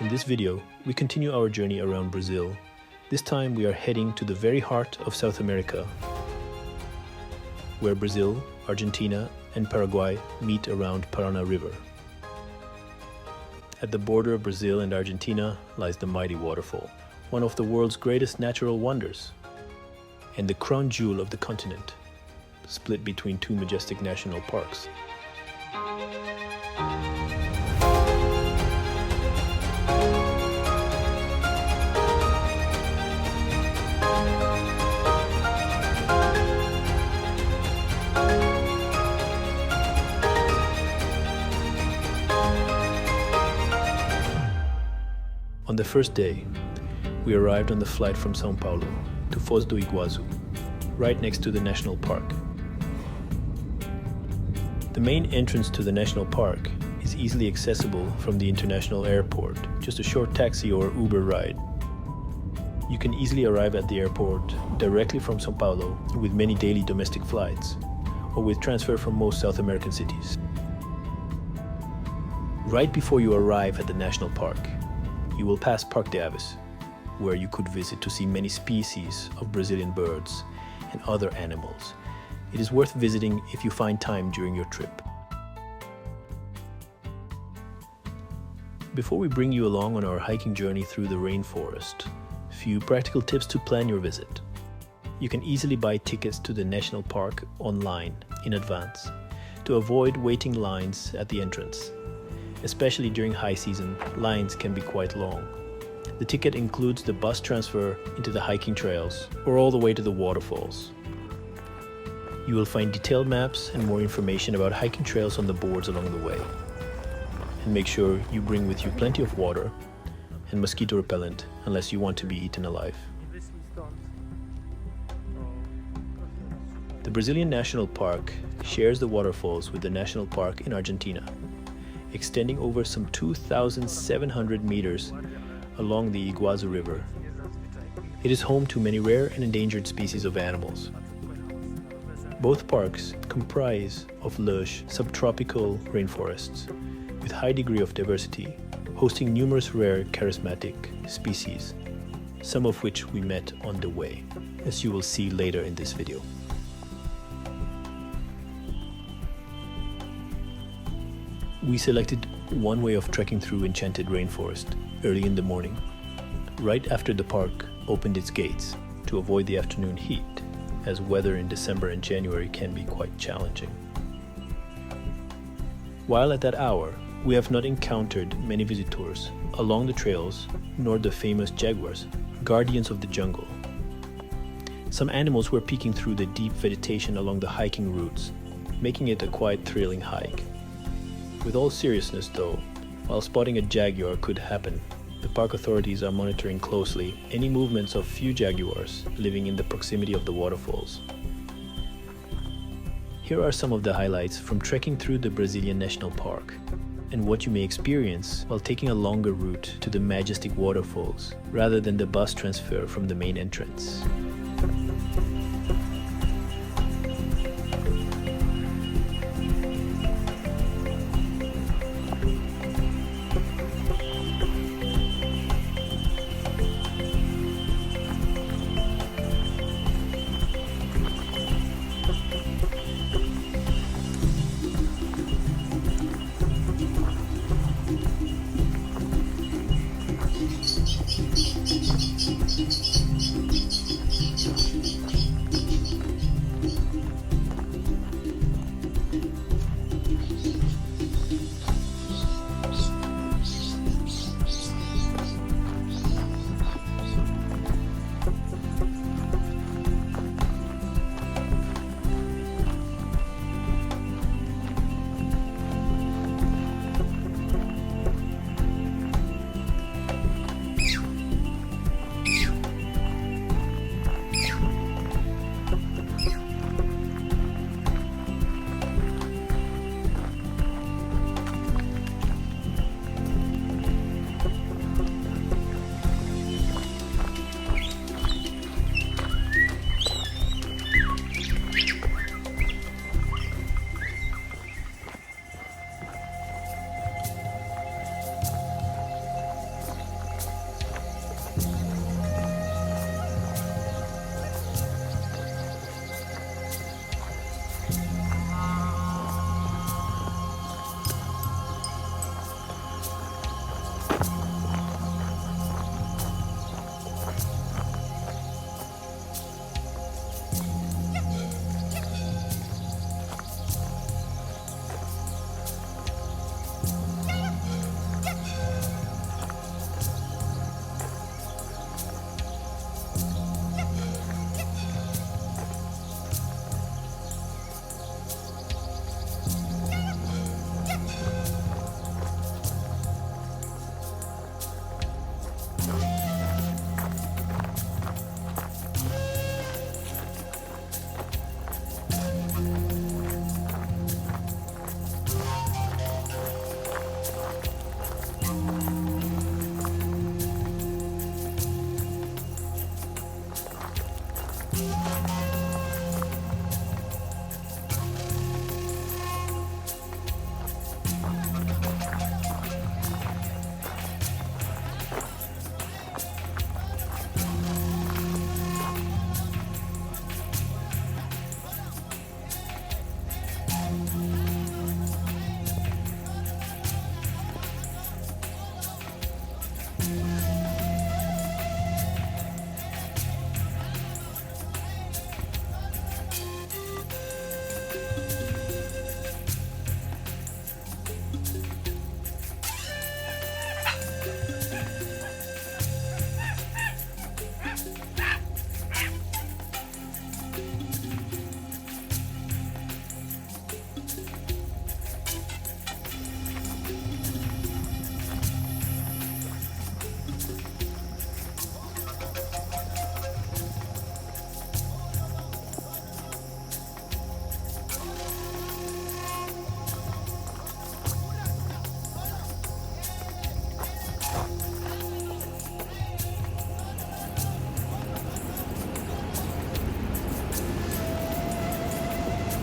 In this video, we continue our journey around Brazil. This time we are heading to the very heart of South America, where Brazil, Argentina, and Paraguay meet around Paraná River. At the border of Brazil and Argentina lies the mighty waterfall, one of the world's greatest natural wonders, and the crown jewel of the continent, split between two majestic national parks. On the first day, we arrived on the flight from São Paulo to Foz do Iguazu, right next to the national park. The main entrance to the national park is easily accessible from the international airport, just a short taxi or Uber ride. You can easily arrive at the airport directly from São Paulo with many daily domestic flights, or with transfer from most South American cities. Right before you arrive at the national park, you will pass Parque de Aves, where you could visit to see many species of Brazilian birds and other animals. It is worth visiting if you find time during your trip. Before we bring you along on our hiking journey through the rainforest, a few practical tips to plan your visit. You can easily buy tickets to the national park online in advance to avoid waiting lines at the entrance. Especially during high season, lines can be quite long. The ticket includes the bus transfer into the hiking trails or all the way to the waterfalls. You will find detailed maps and more information about hiking trails on the boards along the way. And make sure you bring with you plenty of water and mosquito repellent unless you want to be eaten alive. The Brazilian National Park shares the waterfalls with the National Park in Argentina, extending over some 2,700 meters along the Iguazu River. It is home to many rare and endangered species of animals. Both parks comprise of lush subtropical rainforests with high degree of diversity, hosting numerous rare charismatic species, some of which we met on the way, as you will see later in this video. We selected one way of trekking through enchanted rainforest early in the morning, right after the park opened its gates, to avoid the afternoon heat, as weather in December and January can be quite challenging. While at that hour, we have not encountered many visitors along the trails, nor the famous jaguars, guardians of the jungle. Some animals were peeking through the deep vegetation along the hiking routes, making it a quite thrilling hike. With all seriousness though, while spotting a jaguar could happen, the park authorities are monitoring closely any movements of few jaguars living in the proximity of the waterfalls. Here are some of the highlights from trekking through the Brazilian National Park, and what you may experience while taking a longer route to the majestic waterfalls rather than the bus transfer from the main entrance.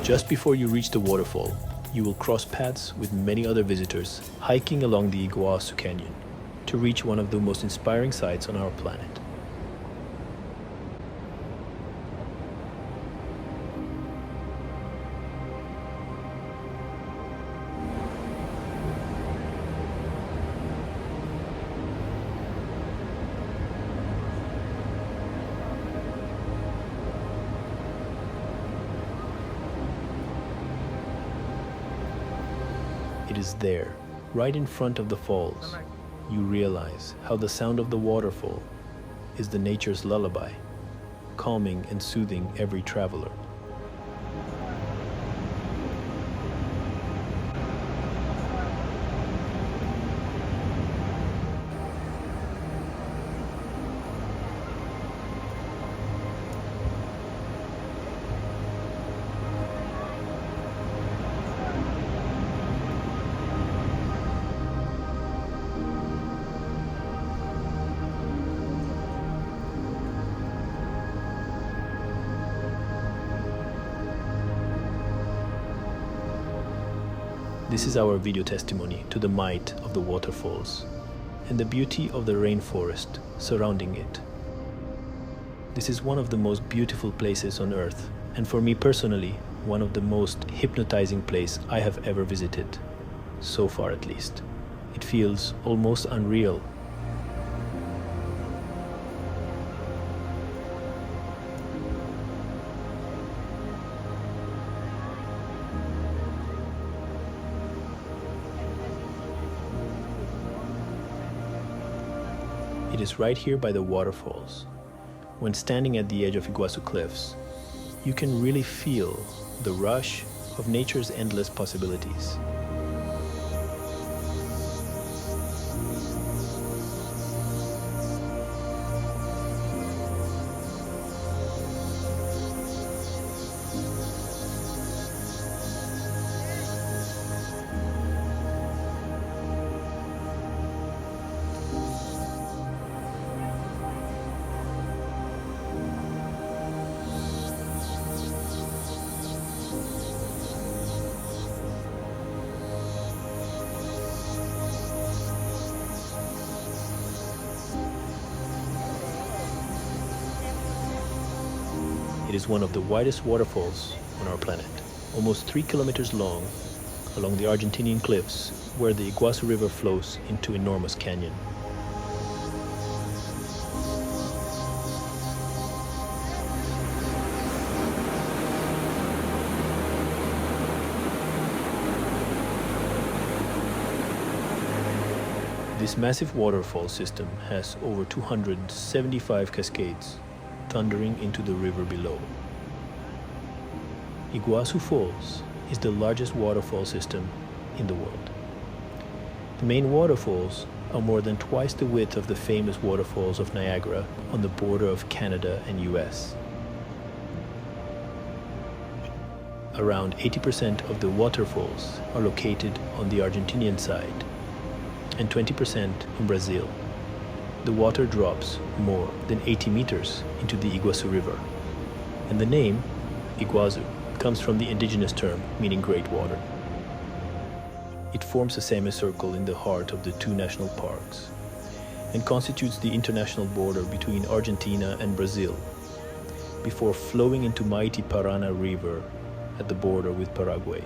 Just before you reach the waterfall, you will cross paths with many other visitors hiking along the Iguazu Canyon to reach one of the most inspiring sights on our planet. It is there, right in front of the falls, you realize how the sound of the waterfall is the nature's lullaby, calming and soothing every traveler. This is our video testimony to the might of the waterfalls and the beauty of the rainforest surrounding it. This is one of the most beautiful places on earth, and for me personally, one of the most hypnotizing places I have ever visited, so far at least. It feels almost unreal. It is right here by the waterfalls. When standing at the edge of Iguazu cliffs, you can really feel the rush of nature's endless possibilities. It is one of the widest waterfalls on our planet, almost 3 kilometers long, along the Argentinian cliffs where the Iguazu River flows into enormous canyon. This massive waterfall system has over 275 cascades, thundering into the river below. Iguazu Falls is the largest waterfall system in the world. The main waterfalls are more than twice the width of the famous waterfalls of Niagara on the border of Canada and US. Around 80% of the waterfalls are located on the Argentinian side and 20% in Brazil. The water drops more than 80 meters into the Iguazu River, and the name, Iguazu, comes from the indigenous term meaning great water. It forms a semicircle in the heart of the two national parks and constitutes the international border between Argentina and Brazil, before flowing into mighty Parana River at the border with Paraguay.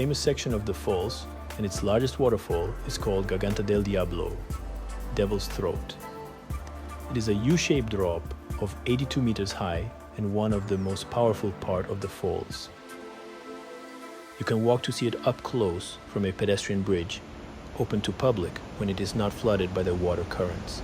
famous section of the falls, and its largest waterfall, is called Garganta del Diablo, Devil's Throat. It is a U-shaped drop of 82 meters high and one of the most powerful part of the falls. You can walk to see it up close from a pedestrian bridge, open to public when it is not flooded by the water currents.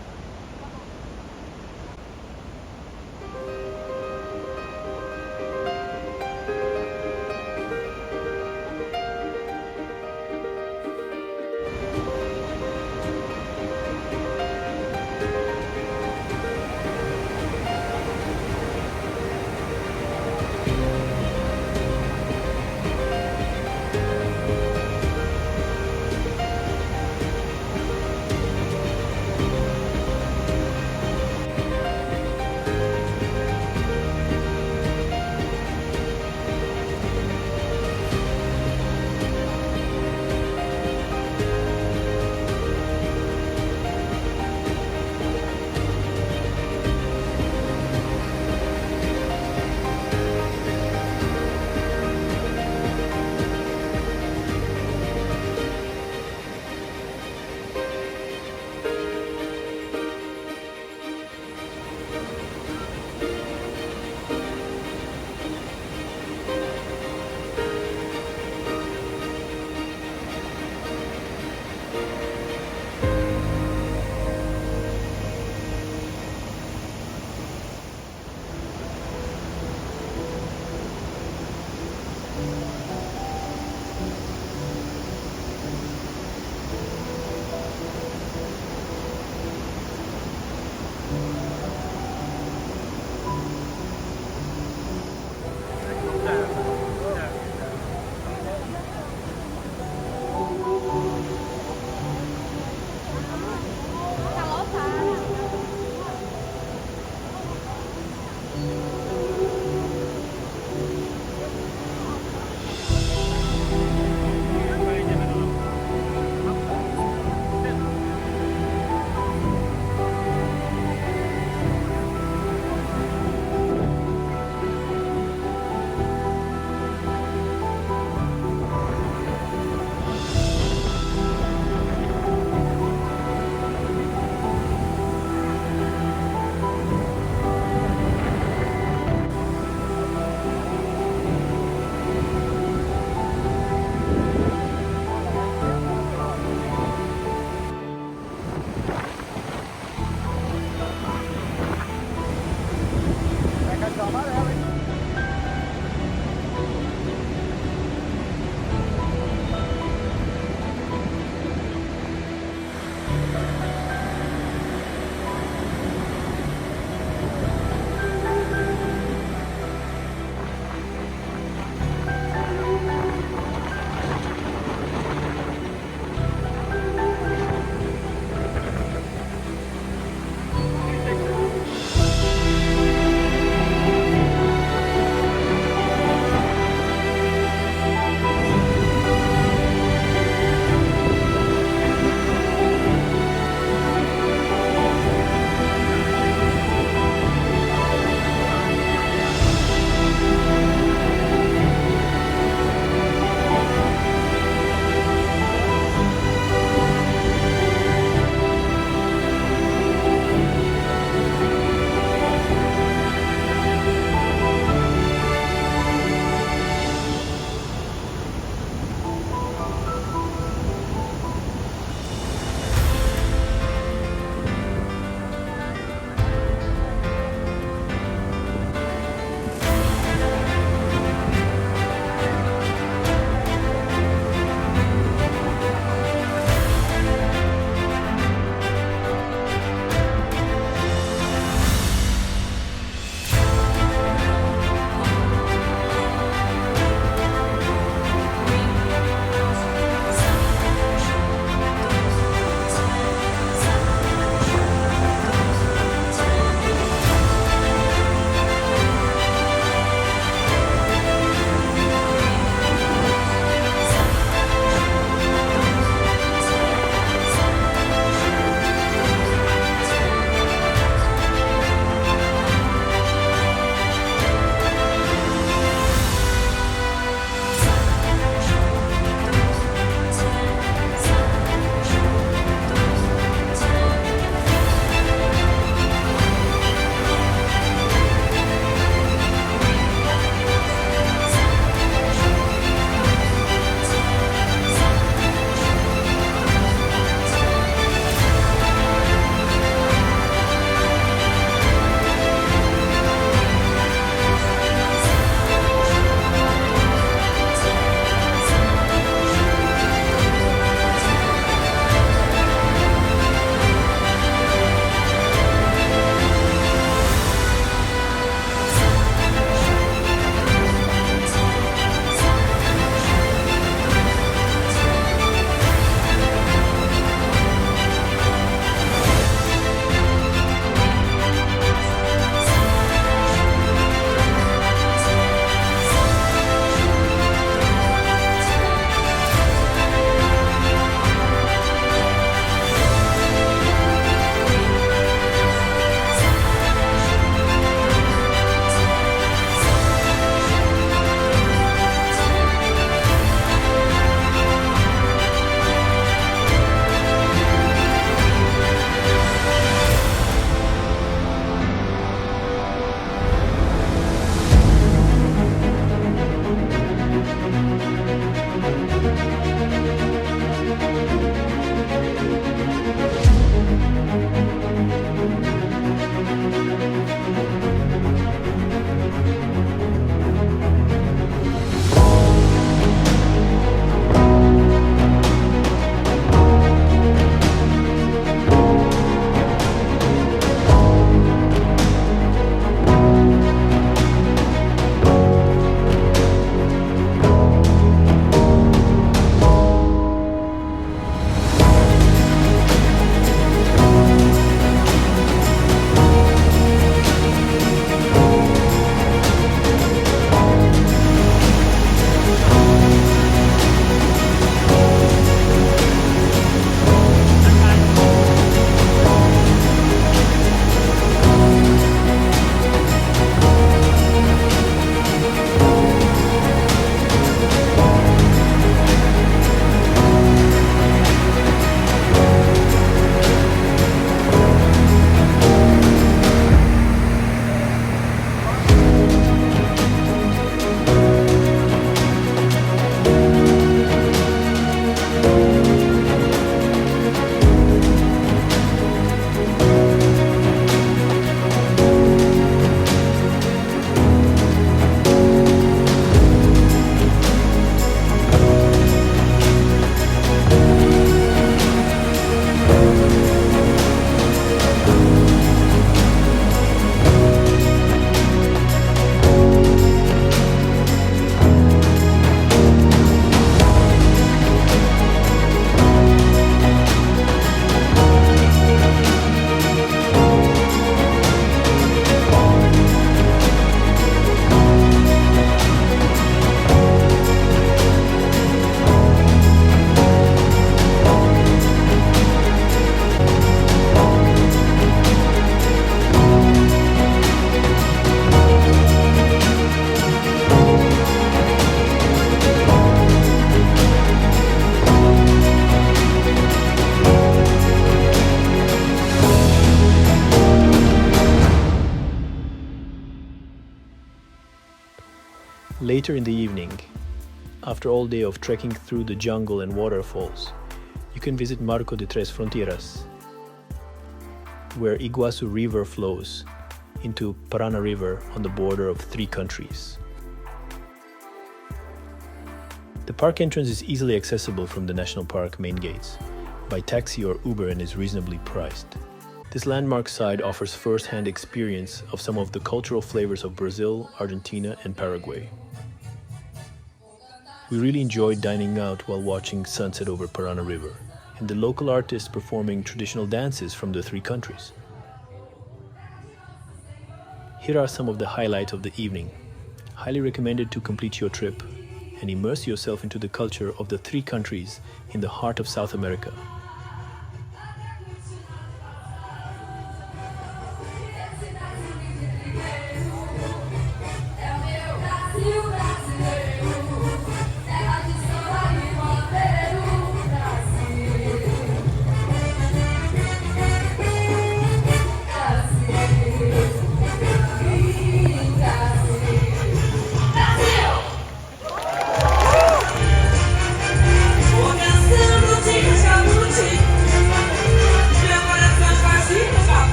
Later in the evening, after all day of trekking through the jungle and waterfalls, you can visit Marco de Tres Fronteiras, where Iguazu River flows into Paraná River on the border of 3 countries. The park entrance is easily accessible from the national park main gates by taxi or Uber and is reasonably priced. This landmark site offers first-hand experience of some of the cultural flavors of Brazil, Argentina, and Paraguay. We really enjoyed dining out while watching sunset over Paraná River, and the local artists performing traditional dances from the 3 countries. Here are some of the highlights of the evening. Highly recommended to complete your trip and immerse yourself into the culture of the 3 countries in the heart of South America.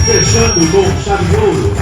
Fechando com chave de ouro.